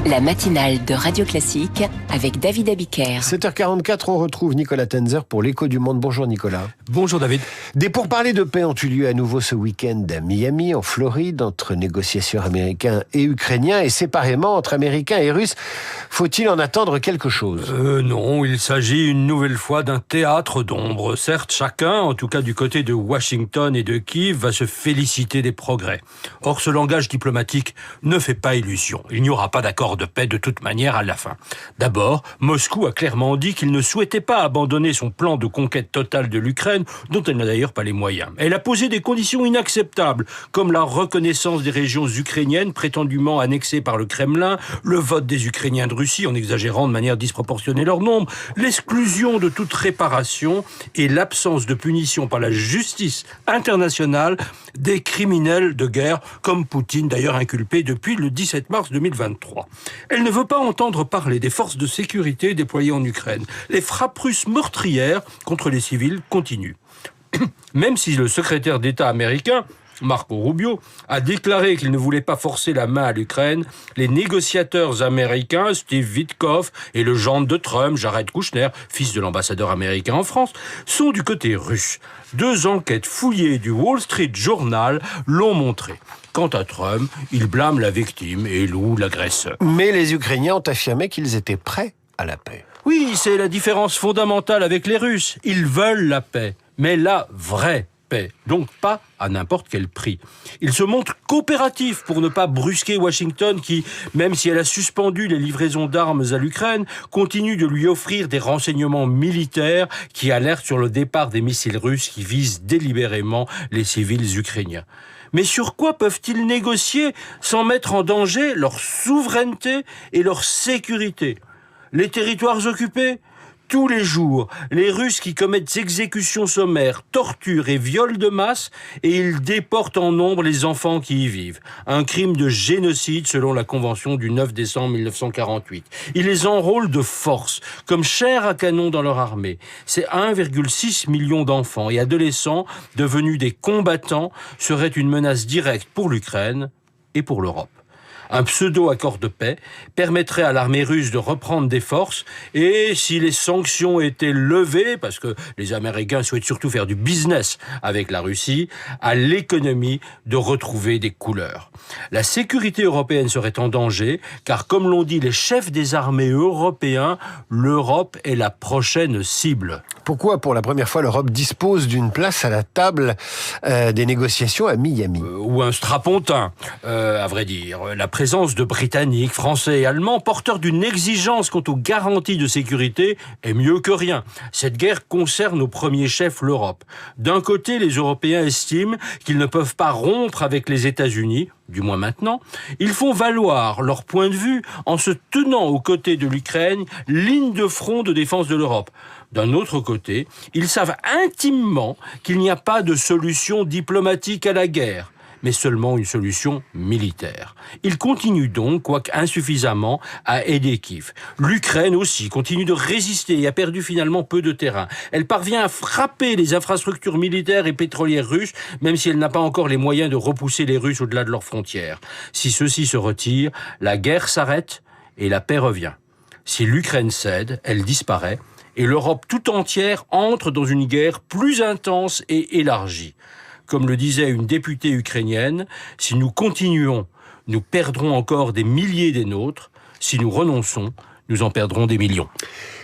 La matinale de Radio Classique avec David Abiker. 7h44, on retrouve Nicolas Tenzer pour l'Écho du Monde. Bonjour Nicolas. Bonjour David. Des pourparlers de paix ont eu lieu à nouveau ce week-end à Miami, en Floride, entre négociateurs américains et ukrainiens, et séparément entre Américains et Russes. Faut-il en attendre quelque chose ? Non, il s'agit une nouvelle fois d'un théâtre d'ombre. Certes, chacun, en tout cas du côté de Washington et de Kiev, va se féliciter des progrès. Or, ce langage diplomatique ne fait pas illusion. Il n'y aura pas d'accord de paix de toute manière à la fin. D'abord, Moscou a clairement dit qu'il ne souhaitait pas abandonner son plan de conquête totale de l'Ukraine, dont elle n'a d'ailleurs pas les moyens. Elle a posé des conditions inacceptables, comme la reconnaissance des régions ukrainiennes prétendument annexées par le Kremlin, le vote des Ukrainiens de Russie en exagérant de manière disproportionnée leur nombre, l'exclusion de toute réparation et l'absence de punition par la justice internationale des criminels de guerre, comme Poutine d'ailleurs inculpé depuis le 17 mars 2023. Elle ne veut pas entendre parler des forces de sécurité déployées en Ukraine. Les frappes russes meurtrières contre les civils continuent. Même si le secrétaire d'État américain, Marco Rubio, a déclaré qu'il ne voulait pas forcer la main à l'Ukraine, les négociateurs américains, Steve Witkoff, et le gendre de Trump, Jared Kushner, fils de l'ambassadeur américain en France, sont du côté russe. 2 enquêtes fouillées du Wall Street Journal l'ont montré. Quant à Trump, il blâme la victime et loue l'agresseur. Mais les Ukrainiens ont affirmé qu'ils étaient prêts à la paix. Oui, c'est la différence fondamentale avec les Russes. Ils veulent la paix, mais la vraie paix, donc pas à n'importe quel prix. Ils se montrent coopératifs pour ne pas brusquer Washington qui, même si elle a suspendu les livraisons d'armes à l'Ukraine, continue de lui offrir des renseignements militaires qui alertent sur le départ des missiles russes qui visent délibérément les civils ukrainiens. Mais sur quoi peuvent-ils négocier sans mettre en danger leur souveraineté et leur sécurité ? Les territoires occupés ? Tous les jours, les Russes qui commettent exécutions sommaires, tortures et viols de masse, et ils déportent en nombre les enfants qui y vivent. Un crime de génocide selon la convention du 9 décembre 1948. Ils les enrôlent de force, comme chair à canon dans leur armée. C'est 1,6 million d'enfants et adolescents devenus des combattants seraient une menace directe pour l'Ukraine et pour l'Europe. Un pseudo-accord de paix permettrait à l'armée russe de reprendre des forces et si les sanctions étaient levées, parce que les Américains souhaitent surtout faire du business avec la Russie, à l'économie de retrouver des couleurs. La sécurité européenne serait en danger, car comme l'ont dit les chefs des armées européens, l'Europe est la prochaine cible. Pourquoi, pour la première fois, l'Europe dispose d'une place à la table des négociations à Miami ? Ou un strapontin, à vrai dire. La présence de Britanniques, Français et Allemands, porteurs d'une exigence quant aux garanties de sécurité, est mieux que rien. Cette guerre concerne au premier chef l'Europe. D'un côté, les Européens estiment qu'ils ne peuvent pas rompre avec les États-Unis, du moins maintenant. Ils font valoir leur point de vue en se tenant aux côtés de l'Ukraine, ligne de front de défense de l'Europe. D'un autre côté, ils savent intimement qu'il n'y a pas de solution diplomatique à la guerre, mais seulement une solution militaire. Ils continuent donc, quoique insuffisamment, à aider Kiev. L'Ukraine aussi continue de résister et a perdu finalement peu de terrain. Elle parvient à frapper les infrastructures militaires et pétrolières russes, même si elle n'a pas encore les moyens de repousser les Russes au-delà de leurs frontières. Si ceux-ci se retirent, la guerre s'arrête et la paix revient. Si l'Ukraine cède, elle disparaît, et l'Europe tout entière entre dans une guerre plus intense et élargie. Comme le disait une députée ukrainienne, si nous continuons, nous perdrons encore des milliers des nôtres. Si nous renonçons, nous en perdrons des millions.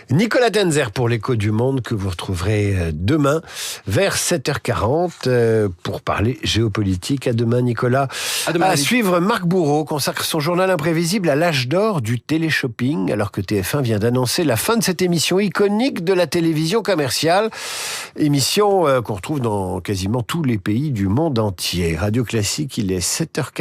Nicolas Tenzer pour l'Écho du Monde que vous retrouverez demain vers 7h40 pour parler géopolitique. À demain Nicolas. À suivre, Marc Bourreau consacre son journal imprévisible à l'âge d'or du téléshopping alors que TF1 vient d'annoncer la fin de cette émission iconique de la télévision commerciale. Émission qu'on retrouve dans quasiment tous les pays du monde entier. Radio Classique, il est 7h40.